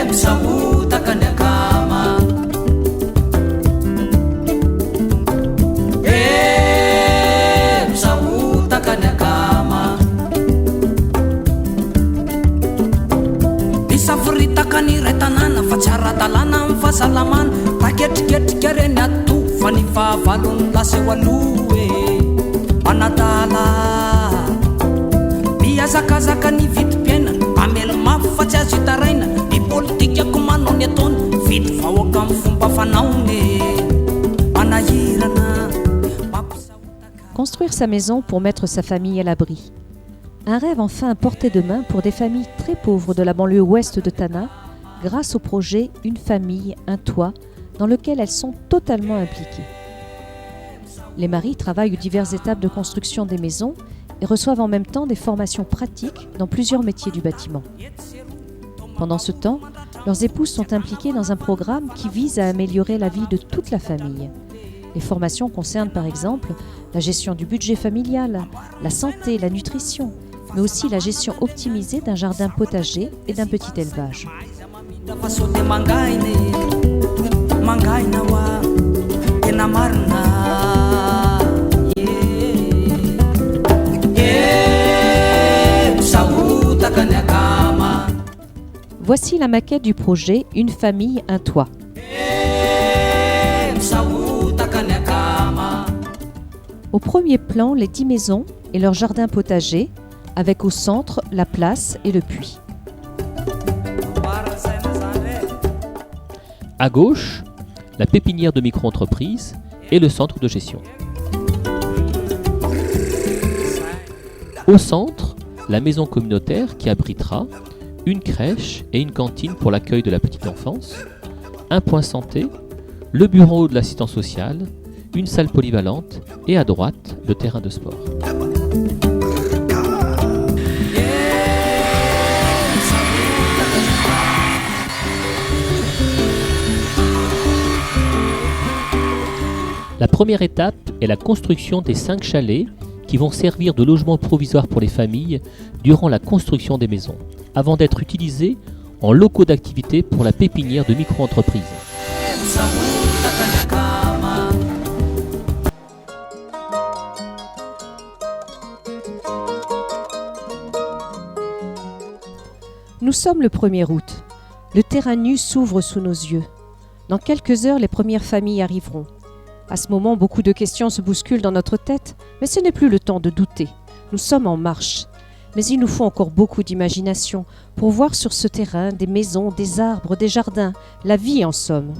misahotaka ny akama misahotaka ny akama misafiritaka ny ray tanàna fa tsy ara-dalàna amin'ny fahasalamana taketriketrika reny ato fa ny fahavalony laseo aloha e manadala miazakazaka ny vidim-piainana amelo mafy fa tsy azo hitaraina ny politikako manao ny ataony vidy vahoaka amin'ny fomba fanaony manahirana. Construire sa maison pour mettre sa famille à l'abri. Un rêve enfin à portée de main pour des familles très pauvres de la banlieue ouest de Tana, grâce au projet Une famille, un toit, dans lequel elles sont totalement impliquées. Les maris travaillent aux diverses étapes de construction des maisons et reçoivent en même temps des formations pratiques dans plusieurs métiers du bâtiment. Pendant ce temps, leurs épouses sont impliquées dans un programme qui vise à améliorer la vie de toute la famille. Les formations concernent par exemple la gestion du budget familial, la santé, la nutrition, mais aussi la gestion optimisée d'un jardin potager et d'un petit élevage. Voici la maquette du projet Une famille, un toit. Au premier plan, les 10 maisons et leur jardin potager, avec au centre la place et le puits. À gauche, la pépinière de micro-entreprise et le centre de gestion. Au centre, la maison communautaire qui abritera une crèche et une cantine pour l'accueil de la petite enfance, un point santé, le bureau de l'assistance sociale, une salle polyvalente et à droite, le terrain de sport. La première étape est la construction des 5 chalets qui vont servir de logement provisoire pour les familles durant la construction des maisons, avant d'être utilisés en locaux d'activité pour la pépinière de micro-entreprise. Nous sommes le 1er août. Le terrain nu s'ouvre sous nos yeux. Dans quelques heures, les premières familles arriveront. À ce moment, beaucoup de questions se bousculent dans notre tête, mais ce n'est plus le temps de douter. Nous sommes en marche. Mais il nous faut encore beaucoup d'imagination pour voir sur ce terrain des maisons, des arbres, des jardins, la vie en somme.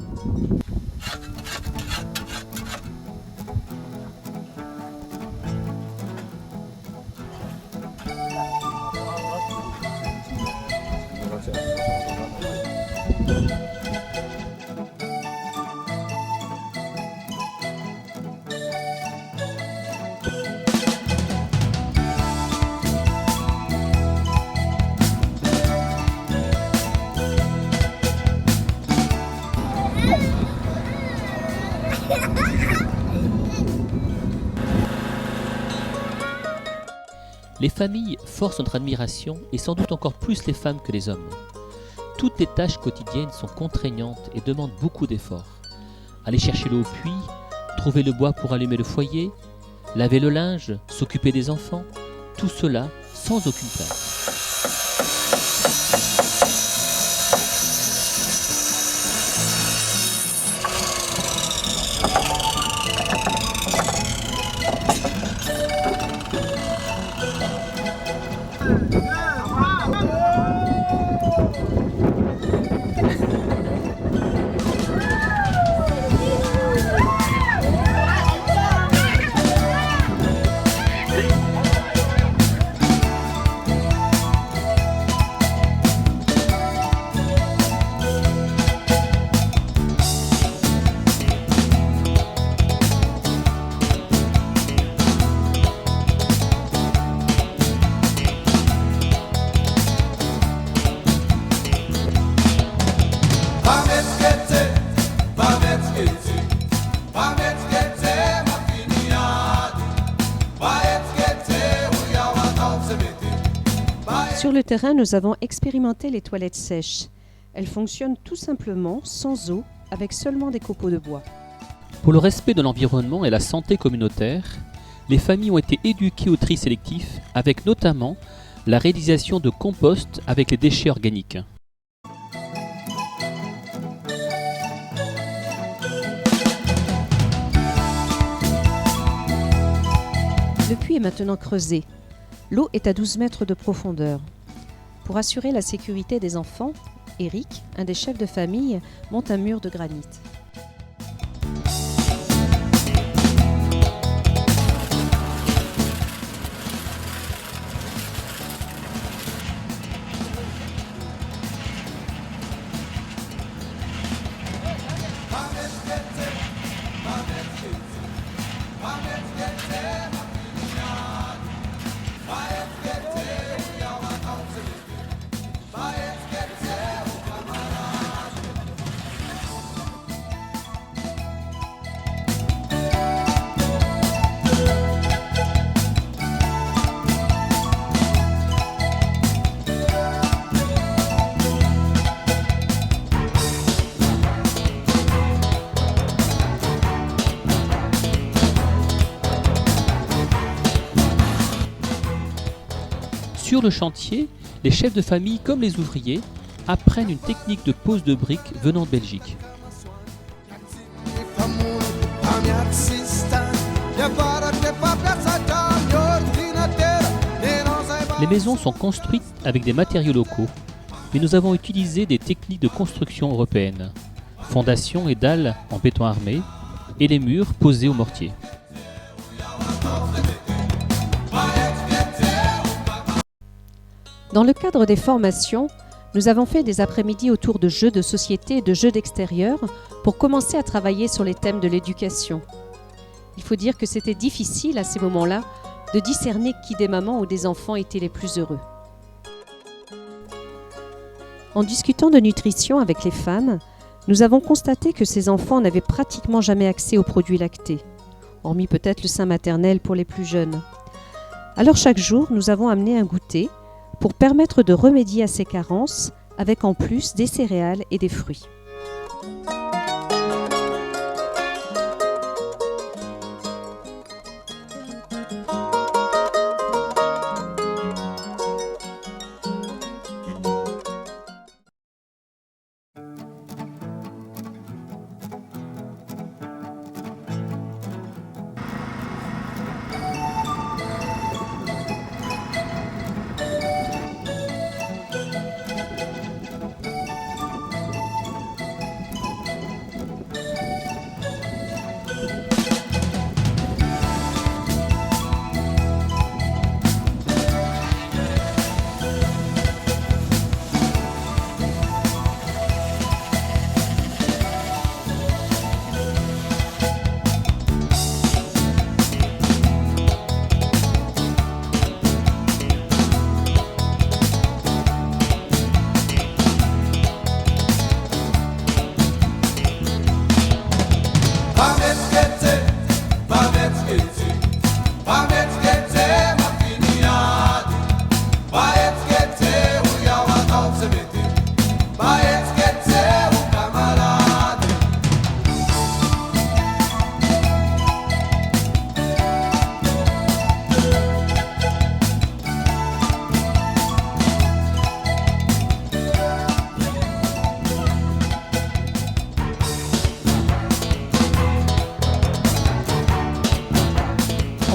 Les familles forcent notre admiration et sans doute encore plus les femmes que les hommes. Toutes les tâches quotidiennes sont contraignantes et demandent beaucoup d'efforts. Aller chercher l'eau au puits, trouver le bois pour allumer le foyer, laver le linge, s'occuper des enfants, tout cela sans aucune place. le terrain, nous avons expérimenté les toilettes sèches. Elles fonctionnent tout simplement sans eau, avec seulement des copeaux de bois. Pour le respect de l'environnement et la santé communautaire, les familles ont été éduquées au tri sélectif, avec notamment la réalisation de compost avec les déchets organiques. Le puits est maintenant creusé. L'eau est à 12 mètres de profondeur. Pour assurer la sécurité des enfants, Eric, un des chefs de famille, monte un mur de granit. Sur le chantier, les chefs de famille comme les ouvriers apprennent une technique de pose de briques venant de Belgique. Les maisons sont construites avec des matériaux locaux, mais nous avons utilisé des techniques de construction européennes, fondations et dalles en béton armé, et les murs posés au mortier. Dans le cadre des formations, nous avons fait des après-midi autour de jeux de société et de jeux d'extérieur pour commencer à travailler sur les thèmes de l'éducation. Il faut dire que c'était difficile à ces moments-là de discerner qui des mamans ou des enfants étaient les plus heureux. En discutant de nutrition avec les femmes, nous avons constaté que ces enfants n'avaient pratiquement jamais accès aux produits lactés, hormis peut-être le sein maternel pour les plus jeunes. Alors chaque jour, nous avons amené un goûter pour permettre de remédier à ces carences, avec en plus des céréales et des fruits.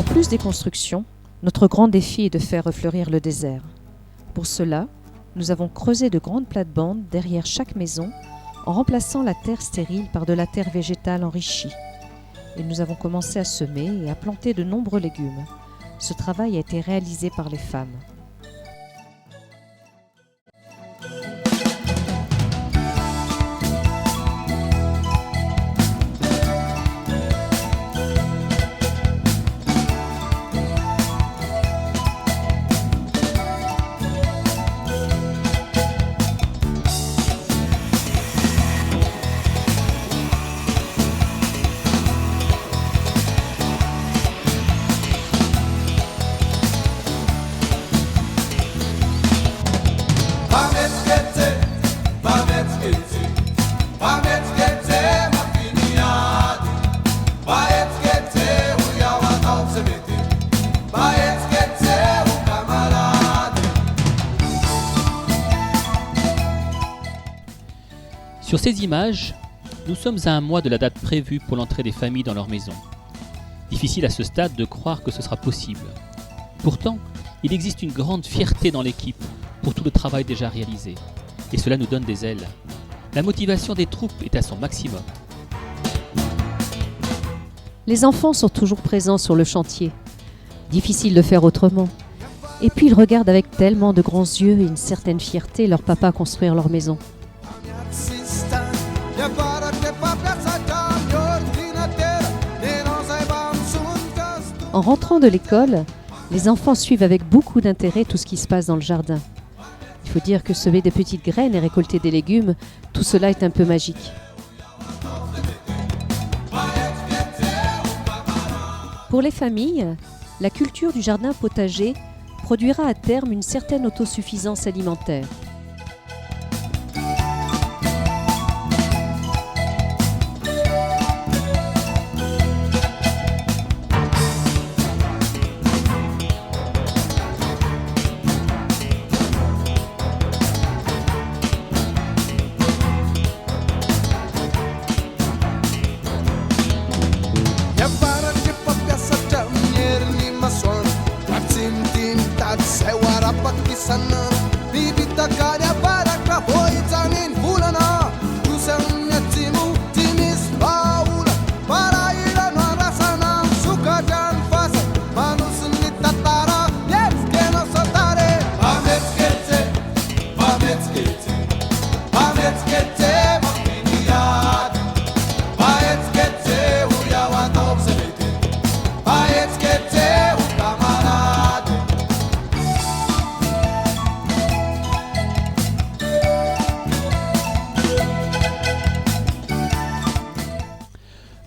En plus des constructions, notre grand défi est de faire refleurir le désert. Pour cela, nous avons creusé de grandes plates-bandes derrière chaque maison en remplaçant la terre stérile par de la terre végétale enrichie. Et nous avons commencé à semer et à planter de nombreux légumes. Ce travail a été réalisé par les femmes. Sur ces images, nous sommes à un mois de la date prévue pour l'entrée des familles dans leur maison. Difficile à ce stade de croire que ce sera possible. Pourtant, il existe une grande fierté dans l'équipe pour tout le travail déjà réalisé. Et cela nous donne des ailes. La motivation des troupes est à son maximum. Les enfants sont toujours présents sur le chantier. Difficile de faire autrement. Et puis ils regardent avec tellement de grands yeux et une certaine fierté leur papa construire leur maison. En rentrant de l'école, les enfants suivent avec beaucoup d'intérêt tout ce qui se passe dans le jardin. Il faut dire que semer des petites graines et récolter des légumes, tout cela est un peu magique. Pour les familles, la culture du jardin potager produira à terme une certaine autosuffisance alimentaire.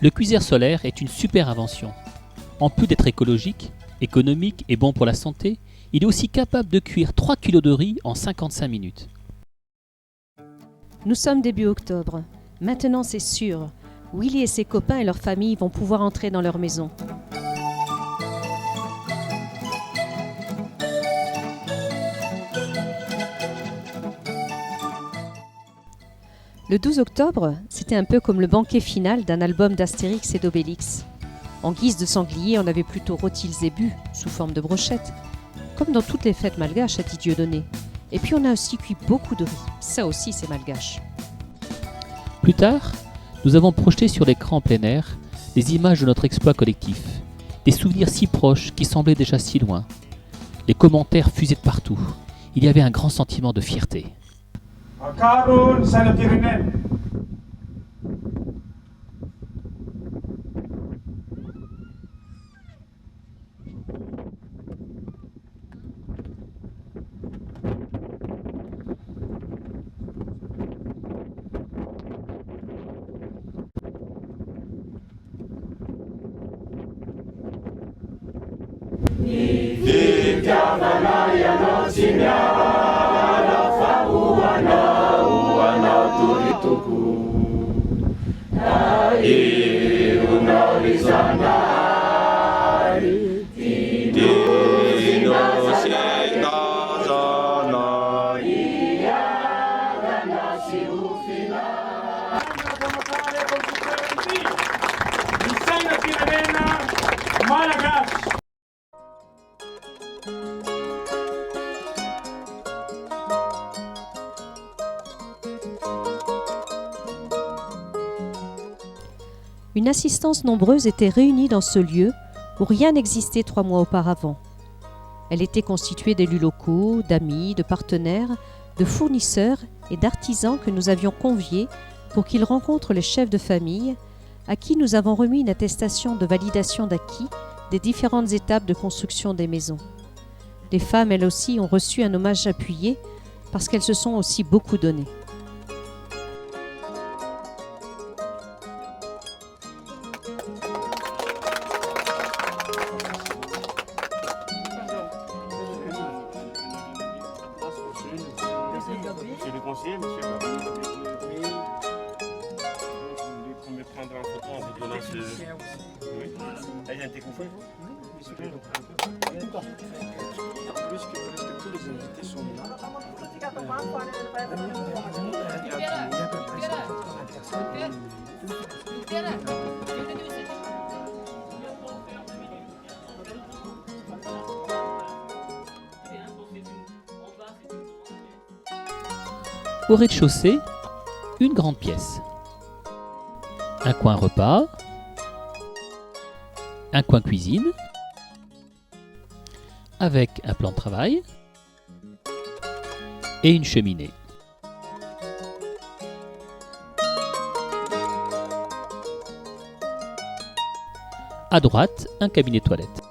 Le cuiseur solaire est une super invention. En plus d'être écologique, économique et bon pour la santé, il est aussi capable de cuire 3 kg de riz en 55 minutes. Nous sommes début octobre. Maintenant c'est sûr, Willy et ses copains et leur famille vont pouvoir entrer dans leur maison. Le 12 octobre, c'était un peu comme le banquet final d'un album d'Astérix et d'Obélix. En guise de sanglier, on avait plutôt rôti le zébu, sous forme de brochette, comme dans toutes les fêtes malgaches, a dit Dieudonné. Et puis on a aussi cuit beaucoup de riz, ça aussi c'est malgache. Plus tard, nous avons projeté sur l'écran en plein air des images de notre exploit collectif, des souvenirs si proches qui semblaient déjà si loin. Les commentaires fusaient de partout, il y avait un grand sentiment de fierté. Karun Sanatirinet. Une assistance nombreuse était réunie dans ce lieu où rien n'existait 3 mois auparavant. Elle était constituée d'élus locaux, d'amis, de partenaires, de fournisseurs et d'artisans que nous avions conviés pour qu'ils rencontrent les chefs de famille à qui nous avons remis une attestation de validation d'acquis des différentes étapes de construction des maisons. Les femmes, elles aussi, ont reçu un hommage appuyé parce qu'elles se sont aussi beaucoup données. Monsieur le conseiller, monsieur vous me prendre en photo en vous donnant ce... Oui. Elle a été confondue, vous? Plus que tous les invités sont là. Au rez-de-chaussée, une grande pièce. Un coin repas, un coin cuisine, avec un plan de travail et une cheminée. À droite, un cabinet toilette.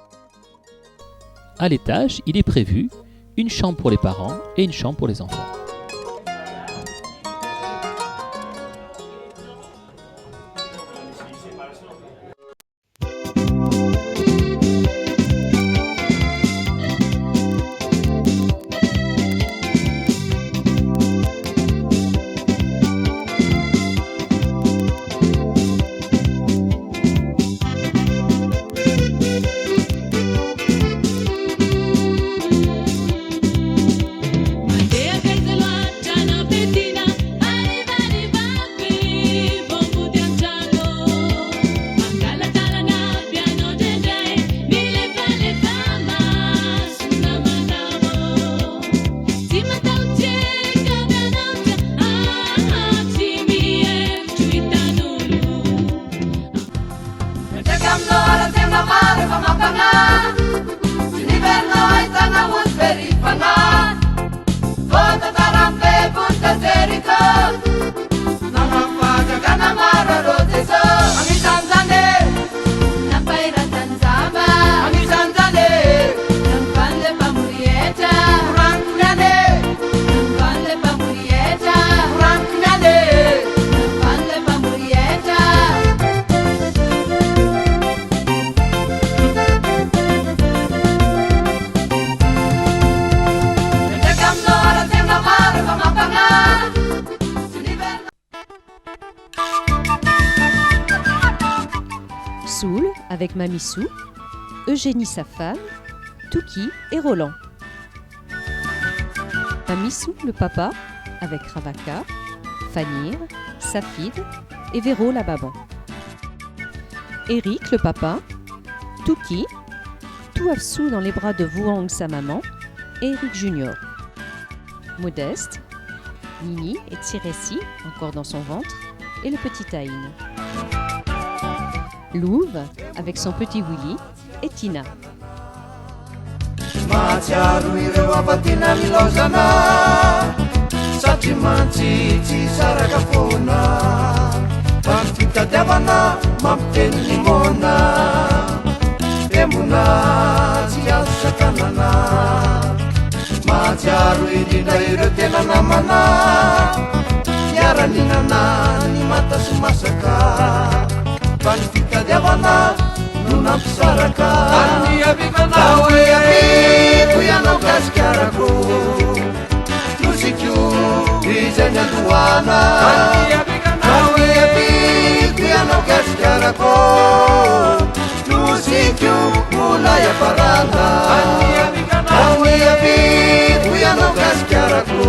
À l'étage, il est prévu une chambre pour les parents et une chambre pour les enfants. Soul avec Mamissou, Eugénie sa femme, Touki et Roland. Mamissou le papa avec Ravaka, Fanir, Safid et Véro la maman. Eric le papa, Touki, Touafsou dans les bras de Wouang sa maman et Eric Junior. Modeste, Nini et Tsiressi encore dans son ventre et le petit Taïn. Louve avec son petit Willy et Tina. Mahatsiaro ireo afatina milaozana satria mantsitsy saraka foana fa ny fitadiavana mampiteny limona embona tsy azo sakanana mahatsiaro indrindra ireo tena namana miara-ninana ny mata sy masaka fa ny fitadiavana no nampisaraka andiavivanao eako ianao gasikarako nosiko izany andohana andiaviko ianao gasikarako nosiko mola iafarana andiaviko ianao gasikarako